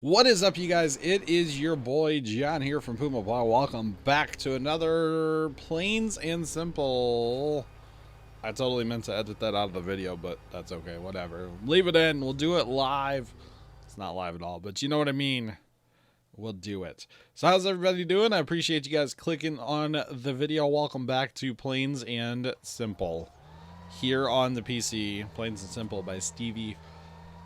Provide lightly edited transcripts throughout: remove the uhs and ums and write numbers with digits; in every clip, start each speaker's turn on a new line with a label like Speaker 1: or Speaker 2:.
Speaker 1: What is up, you guys? It is your boy John here from Pumaplow. Welcome back to another Plains and Simple. I totally meant to edit that out of the video, but that's okay. Whatever. Leave it in. We'll do it live. It's not live at all, but you know what I mean. We'll do it. So how's everybody doing? I appreciate you guys clicking on the video. Welcome back to Plains and Simple here on the PC. Plains and Simple by Stevie.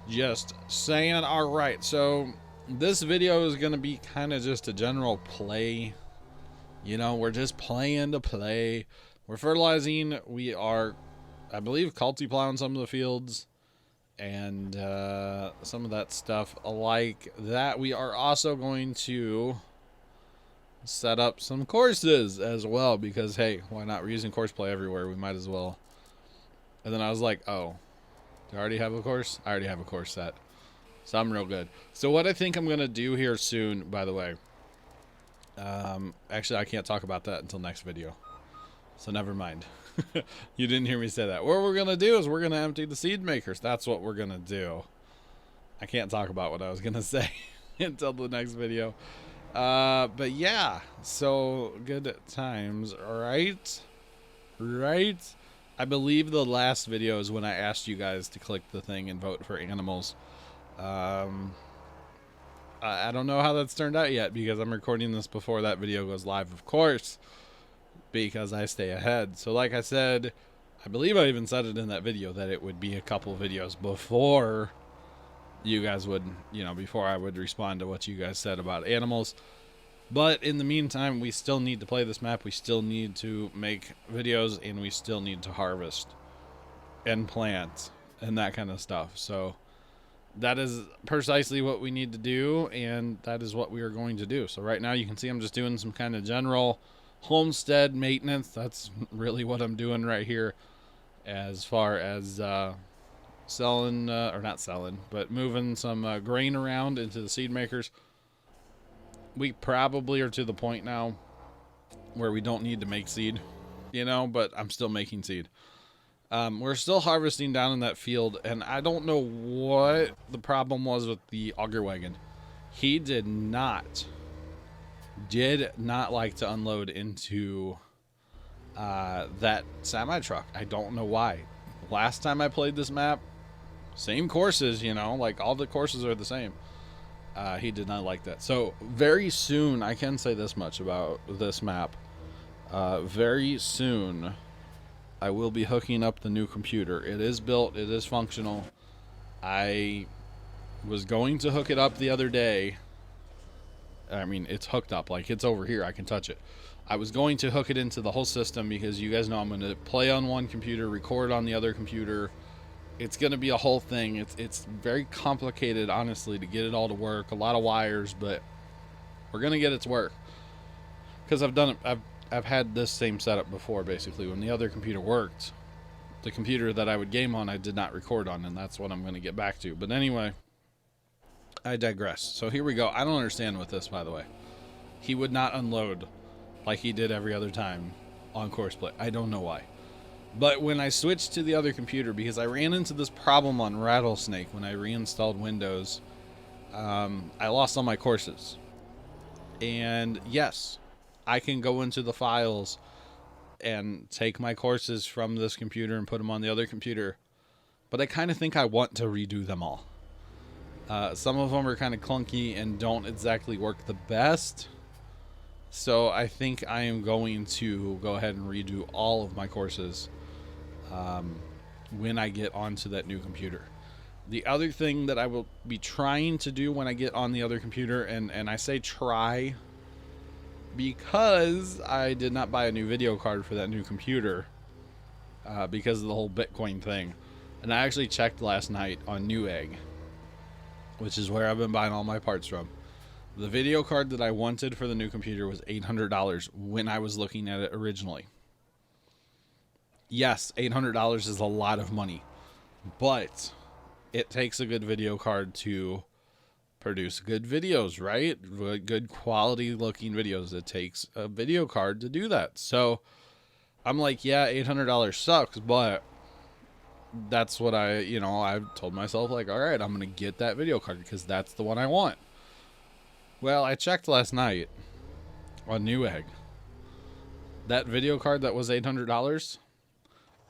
Speaker 1: Just saying. All right, so this video is going to be kind of just a general play. You know, we're just playing to play. We're fertilizing. We are, I believe, plowing some of the fields and some of that stuff like that. We are also going to set up some courses as well because, hey, why not? We're using course play everywhere. We might as well. And then I was like, oh, do I already have a course? I already have a course set. So I'm real good. So what I think I'm going to do here soon, by the way, actually I can't talk about that until next video. So never mind. You didn't hear me say that. What we're going to do is we're going to empty the seed makers. That's what we're going to do. I can't talk about what I was going to say until the next video. But yeah, so good times, right? Right? I believe the last video is when I asked you guys to click the thing and vote for animals. I don't know how that's turned out yet because I'm recording this before that video goes live, of course, because I stay ahead. So like I said, I believe I even said it in that video that it would be a couple videos before you guys would, before I would respond to what you guys said about animals. But in the meantime, we still need to play this map. We still need to make videos, and we still need to harvest and plant and that kind of stuff. So that is precisely what we need to do, and that is what we are going to do. So right now you can see I'm just doing some kind of general homestead maintenance. That's really what I'm doing right here as far as selling, or not selling, but moving some grain around into the seed makers. We probably are to the point now where we don't need to make seed, but I'm still making seed. We're still harvesting down in that field, and I don't know what the problem was with the auger wagon. He did not like to unload into that semi-truck. I don't know why. Last time I played this map, same courses, like all the courses are the same. He did not like that. So very soon, I can say this much about this map. Very soon, I will be hooking up the new computer. It is built. It is functional. I was going to hook it up the other day. I mean, it's hooked up. Like, it's over here. I can touch it. I was going to hook it into the whole system because you guys know I'm going to play on one computer, record on the other computer. It's going to be a whole thing. It's very complicated, honestly, to get it all to work. A lot of wires, but we're going to get it to work. Because I've done it. I've had this same setup before, basically. When the other computer worked, the computer that I would game on, I did not record on, and that's what I'm going to get back to. But anyway, I digress. So here we go. I don't understand with this, by the way. He would not unload like he did every other time on course play. I don't know why. But when I switched to the other computer, because I ran into this problem on Rattlesnake when I reinstalled Windows, I lost all my courses. And yes, I can go into the files and take my courses from this computer and put them on the other computer. But I kind of think I want to redo them all. Some of them are kind of clunky and don't exactly work the best. So I think I am going to go ahead and redo all of my courses when I get onto that new computer. The other thing that I will be trying to do when I get on the other computer, and I say try because I did not buy a new video card for that new computer because of the whole Bitcoin thing. And I actually checked last night on Newegg, which is where I've been buying all my parts from. The video card that I wanted for the new computer was $800 when I was looking at it originally. Yes, $800 is a lot of money, but it takes a good video card to produce good videos, right? Good quality looking videos. It takes a video card to do that. So I'm like, yeah, $800 sucks, but that's what I told myself, like, all right, I'm going to get that video card because that's the one I want. Well, I checked last night on Newegg. That video card that was $800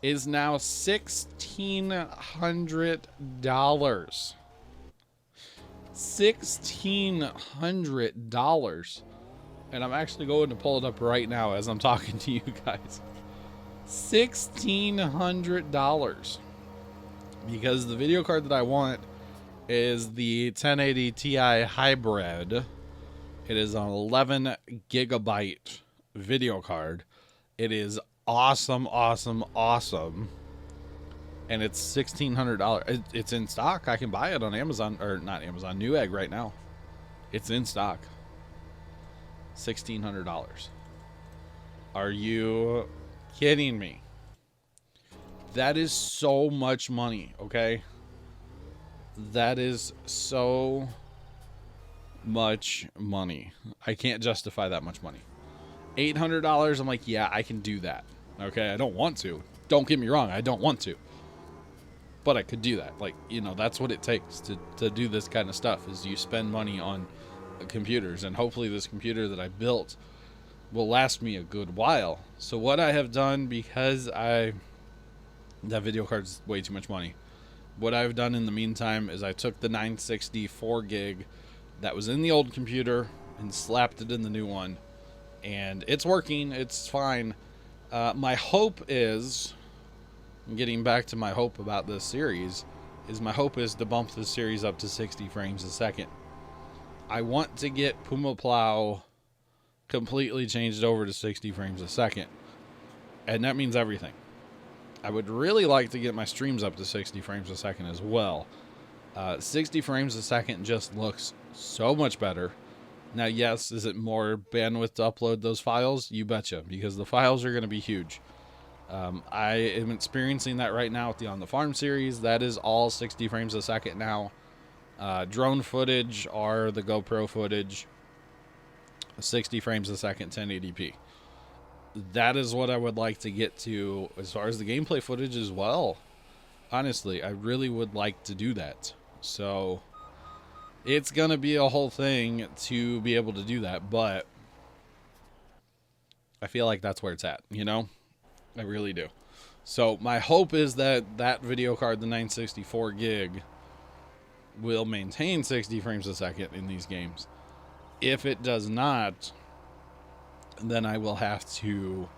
Speaker 1: is now $1,600. $1,600. And I'm actually going to pull it up right now as I'm talking to you guys. $1,600. Because the video card that I want is the 1080 Ti Hybrid. It is an 11 gigabyte video card. It is awesome, awesome, awesome. And it's $1,600. It's in stock. I can buy it on Amazon, or not Amazon, Newegg right now. It's in stock. $1,600. Are you kidding me? That is so much money, okay? That is so much money. I can't justify that much money. $800, I'm like, yeah, I can do that. Okay, I don't want to. Don't get me wrong, I don't want to. But I could do that. Like, you know, that's what it takes to do this kind of stuff, is you spend money on computers. And hopefully this computer that I built will last me a good while. So what I have done, because that video card's way too much money, what I've done in the meantime is I took the 960 4 gig that was in the old computer and slapped it in the new one. And it's working. It's fine. My hope is, getting back to my hope about this series, is my hope is to bump this series up to 60 frames a second. I want to get Pumaplow completely changed over to 60 frames a second. And that means everything. I would really like to get my streams up to 60 frames a second as well. 60 frames a second just looks so much better. Now, yes, is it more bandwidth to upload those files? You betcha, because the files are going to be huge. I am experiencing that right now with the On the Farm series. That is all 60 frames a second now. Drone footage or the GoPro footage, 60 frames a second, 1080p. That is what I would like to get to as far as the gameplay footage as well. Honestly, I really would like to do that. So it's going to be a whole thing to be able to do that, but I feel like that's where it's at, you know? I really do. So my hope is that that video card, the 964 gig, will maintain 60 frames a second in these games. If it does not, then I will have to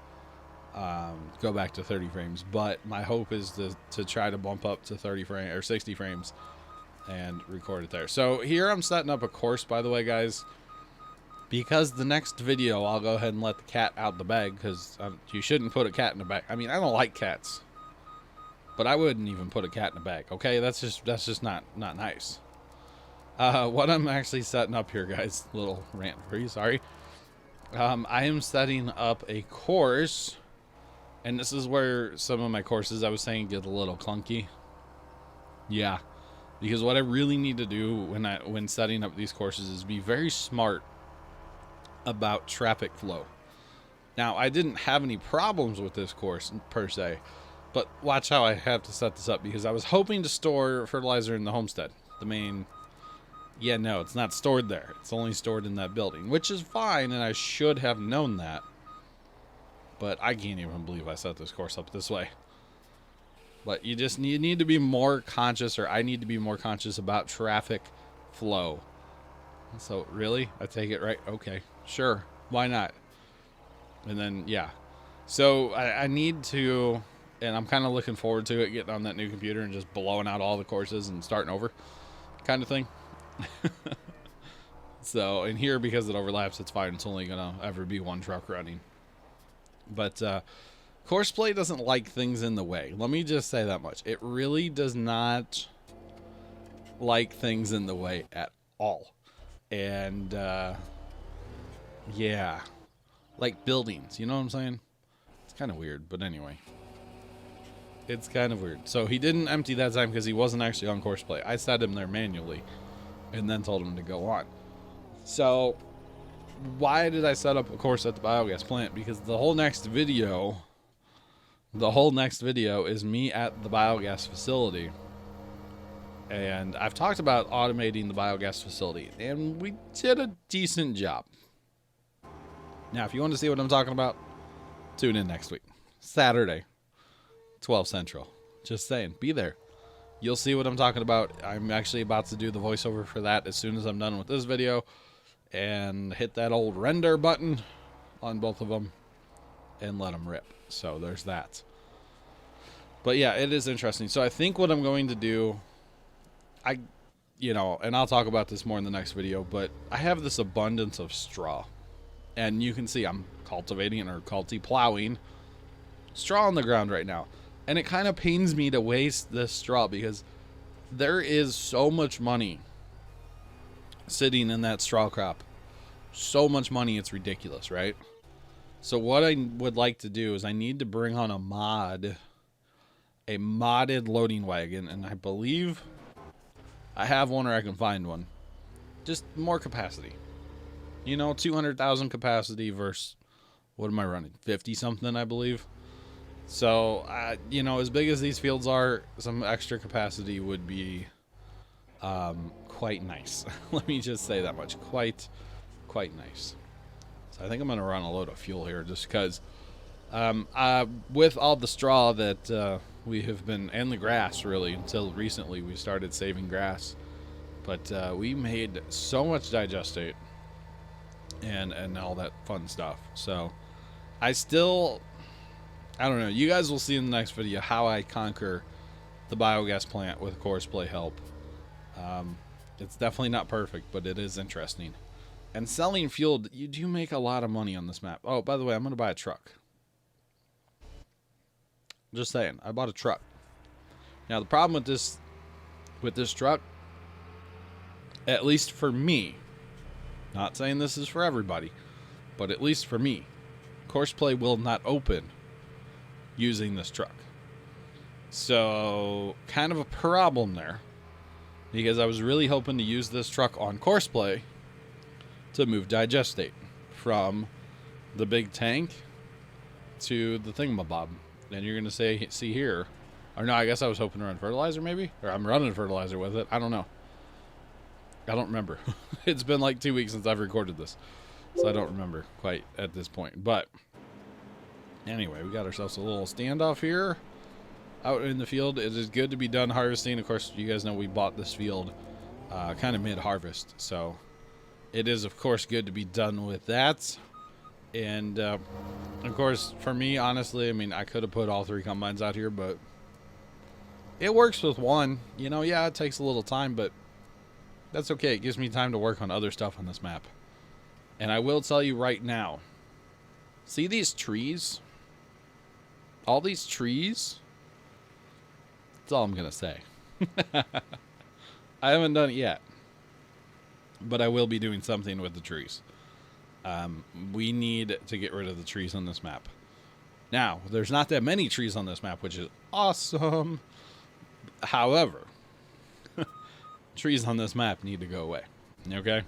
Speaker 1: go back to 30 frames. But my hope is to try to bump up to 30 frames or 60 frames and record it there. So here I'm setting up a course, by the way, guys, because the next video I'll go ahead and let the cat out the bag, because you shouldn't put a cat in a bag. I mean, I don't like cats, but I wouldn't even put a cat in a bag. Okay, that's just not nice. What I'm actually setting up here, guys, little rant for you, sorry. I am setting up a course, and this is where some of my courses I was saying get a little clunky. Yeah, because what I really need to do when setting up these courses is be very smart about traffic flow. Now, I didn't have any problems with this course per se, but watch how I have to set this up, because I was hoping to store fertilizer in the homestead, the main. Yeah, no, it's not stored there. It's only stored in that building, which is fine, and I should have known that. But I can't even believe I set this course up this way. But you need to be more conscious, or I need to be more conscious about traffic flow. So, really? I take it right? Okay, sure. Why not? And then, yeah. So, I need to, and I'm kind of looking forward to it, getting on that new computer and just blowing out all the courses and starting over kind of thing. So, and here, because it overlaps, it's fine. It's only gonna ever be one truck running. But Courseplay doesn't like things in the way. Let me just say that much. It really does not like things in the way at all. And yeah, like buildings, you know what I'm saying? It's kind of weird, but anyway, it's kind of weird. So he didn't empty that time because he wasn't actually on Courseplay. I set him there manually and then told him to go on. So why did I set up a course at the biogas plant? Because the whole next video is me at the biogas facility And I've talked about automating the biogas facility, and we did a decent job. Now, if you want to see what I'm talking about, tune in next week. Saturday, 12 Central. Just saying, be there. You'll see what I'm talking about. I'm actually about to do the voiceover for that as soon as I'm done with this video. And hit that old render button on both of them and let them rip. So there's that. But yeah, it is interesting. So I think what I'm going to do, and I'll talk about this more in the next video, but I have this abundance of straw. And you can see I'm cultivating or plowing straw on the ground right now. And it kind of pains me to waste this straw because there is so much money sitting in that straw crop. So much money, it's ridiculous, right? So what I would like to do is I need to bring on a modded loading wagon, and I believe I have one or I can find one. Just more capacity. 200,000 capacity versus, what am I running? 50 something, I believe. So, as big as these fields are, some extra capacity would be quite nice. Let me just say that much. Quite nice. So I think I'm going to run a load of fuel here just because with all the straw that we have been, and the grass really, until recently we started saving grass. But we made so much digestate and all that fun stuff. So I don't know. You guys will see in the next video how I conquer the biogas plant with course play help. It's definitely not perfect, but it is interesting. And selling fuel, you do make a lot of money on this map. Oh, by the way, I'm going to buy a truck. Just saying, I bought a truck. Now, the problem with this truck, at least for me, not saying this is for everybody, but at least for me, course play will not open using this truck. So, kind of a problem there, because I was really hoping to use this truck on course play to move digestate from the big tank to the thingamabob. And you're going to see here, or no, I guess I was hoping to run fertilizer maybe, or I'm running fertilizer with it. I don't know. I don't remember. It's been like 2 weeks since I've recorded this, so I don't remember quite at this point. But anyway, we got ourselves a little standoff here out in the field. It is good to be done harvesting. Of course, you guys know we bought this field kind of mid-harvest, so it is, of course, good to be done with that. And, of course, for me, honestly, I mean, I could have put all 3 combines out here, but it works with one. Yeah, it takes a little time, but that's okay. It gives me time to work on other stuff on this map. And I will tell you right now, see these trees? All these trees? That's all I'm going to say. I haven't done it yet, but I will be doing something with the trees. We need to get rid of the trees on this map. Now, there's not that many trees on this map, which is awesome. However, trees on this map need to go away. Okay?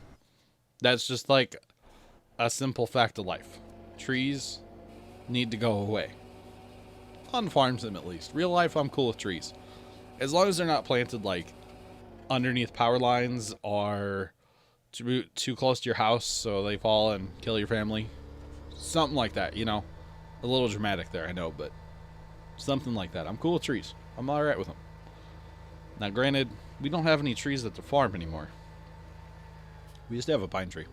Speaker 1: That's just like a simple fact of life. Trees need to go away. On farm sim, at least. Real life, I'm cool with trees. As long as they're not planted, like, underneath power lines or too close to your house so they fall and kill your family. Something like that, A little dramatic there, I know, but something like that. I'm cool with trees. I'm alright with them. Now, granted, we don't have any trees at the farm anymore. We used to have a pine tree.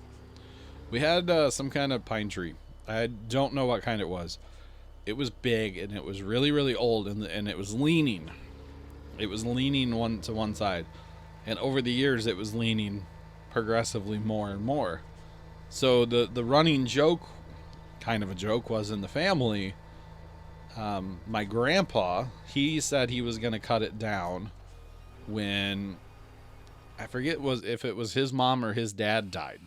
Speaker 1: We had some kind of pine tree. I don't know what kind it was. It was big, and it was really, really old, and it was leaning. It was leaning to one side. And over the years, it was leaning progressively more and more. So the running joke, kind of a joke, was in the family, my grandpa, he said he was going to cut it down when, I forget if it was his mom or his dad died,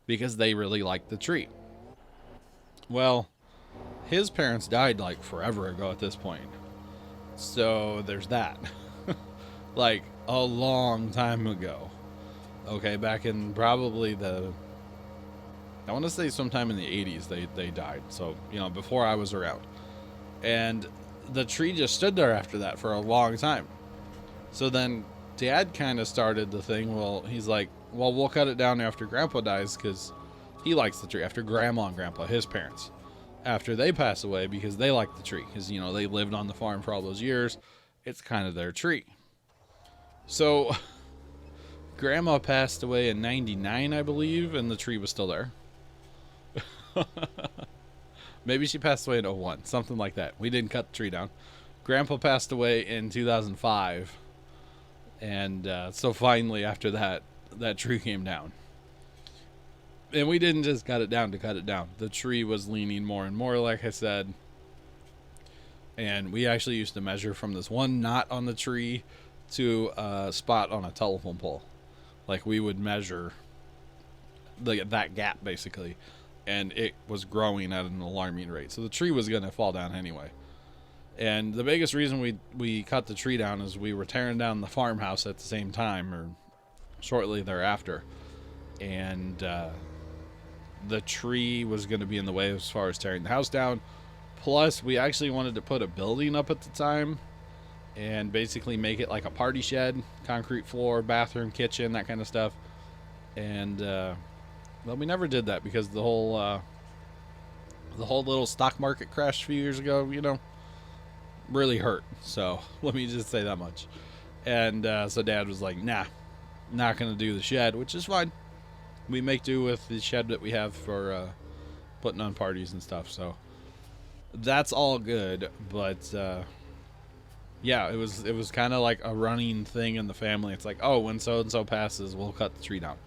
Speaker 1: because they really liked the tree. Well, his parents died like forever ago at this point. So there's that. Like a long time ago. Okay, back in probably I want to say sometime in the 80s they died. So, before I was around. And the tree just stood there after that for a long time. So then Dad kind of started the thing. Well, he's like, well, we'll cut it down after Grandpa dies because he likes the tree. After Grandma and Grandpa, his parents, after they pass away, because they like the tree, because you know they lived on the farm for all those years. It's kind of their tree. So Grandma passed away in '99, I believe, and the tree was still there. Maybe she passed away in '01, something like that. We didn't cut the tree down. Grandpa passed away in 2005, and so finally after that, that tree came down. And we didn't just cut it down to cut it down. The tree was leaning more and more, like I said. And we actually used to measure from this one knot on the tree to a spot on a telephone pole. Like we would measure that gap basically. And it was growing at an alarming rate. So the tree was going to fall down anyway. And the biggest reason we cut the tree down is we were tearing down the farmhouse at the same time, or shortly thereafter. And the tree was going to be in the way as far as tearing the house down. Plus, we actually wanted to put a building up at the time and basically make it like a party shed, concrete floor, bathroom, kitchen, that kind of stuff. And well, we never did that because the whole little stock market crash a few years ago, you know, really hurt. So let me just say that much. And so Dad was like, nah, not going to do the shed, which is fine. We make do with the shed that we have for putting on parties and stuff. So that's all good. But yeah, it was kind of like a running thing in the family. It's like, oh, when so-and-so passes, we'll cut the tree down.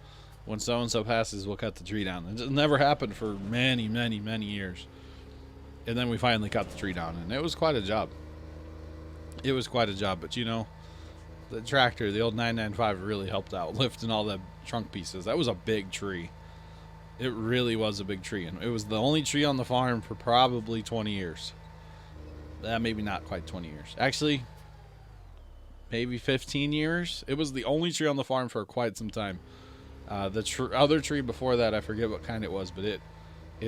Speaker 1: When so-and-so passes, we'll cut the tree down. It just never happened for many, many, many years. And then we finally cut the tree down, and it was quite a job. It was quite a job, but you know, the tractor, the old 995, really helped out lifting all the trunk pieces. That was a big tree. It really was a big tree, and it was the only tree on the farm for probably 20 years. Maybe not quite 20 years. Actually, maybe 15 years. It was the only tree on the farm for quite some time. The other tree before that, I forget what kind it was, but it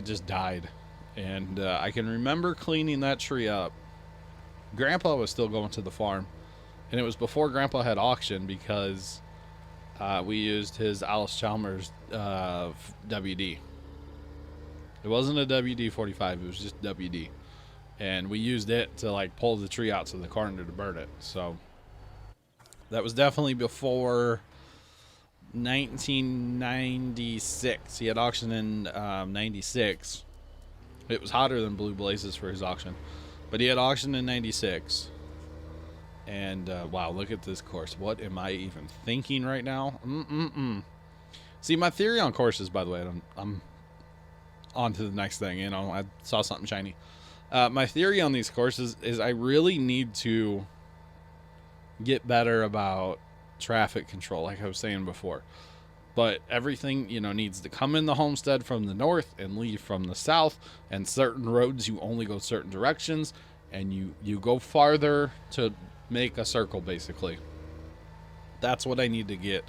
Speaker 1: just died. And I can remember cleaning that tree up. Grandpa was still going to the farm, and it was before Grandpa had auction because we used his Alice Chalmers WD. It wasn't a WD-45, it was just WD. And we used it to like pull the tree out to the corner to burn it. So that was definitely before 1996. He had auction in 96. It was hotter than Blue Blazes for his auction, but he had auction in 96. And wow, look at this course. What am I even thinking right now? See, my theory on courses, by the way, I'm on to the next thing. You know, I saw something shiny. My theory on these courses is I really need to get better about traffic control, like I was saying before. But everything, you know, needs to come in the homestead from the north and leave from the south. And certain roads, you only go certain directions, and you go farther to make a circle, basically. That's what I need to get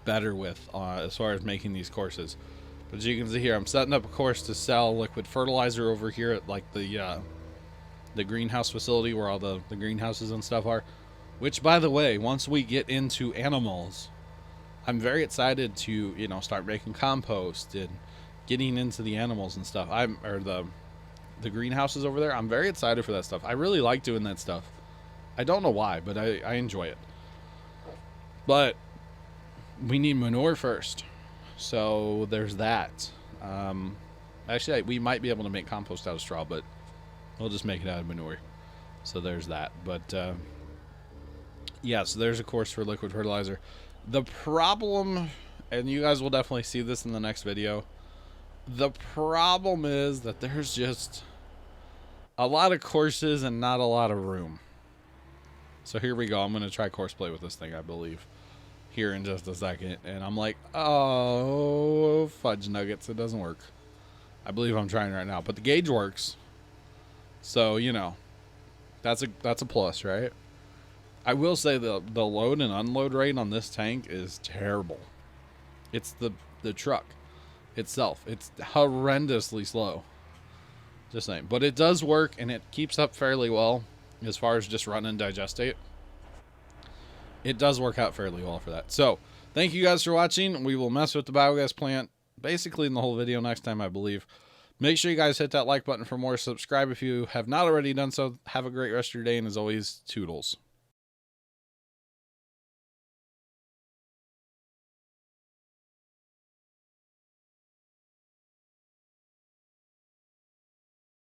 Speaker 1: better with as far as making these courses. But as you can see here, I'm setting up a course to sell liquid fertilizer over here at like the greenhouse facility where all the greenhouses and stuff are. Which, by the way, once we get into animals, I'm very excited to, you know, start making compost and getting into the animals and stuff. The greenhouses over there. I'm very excited for that stuff. I really like doing that stuff. I don't know why, but I enjoy it. But we need manure first. So there's that. Actually, we might be able to make compost out of straw, but we'll just make it out of manure. So there's that. But yeah, so there's a course for liquid fertilizer. The problem, and you guys will definitely see this in the next video, the problem is that there's just a lot of courses and not a lot of room. So here we go. I'm going to try course play with this thing, I believe, here in just a second. And I'm like, oh, fudge nuggets. It doesn't work. I believe I'm trying right now, but the gauge works. So, you know, that's a plus, right? I will say the load and unload rate on this tank is terrible. It's the truck itself. It's horrendously slow. Just saying. But it does work, and it keeps up fairly well as far as just run and digestate. it does work out fairly well for that. So thank you guys for watching. We will mess with the biogas plant basically in the whole video next time, I believe. Make sure you guys hit that like button for more. Subscribe if you have not already done so. Have a great rest of your day, and as always, toodles.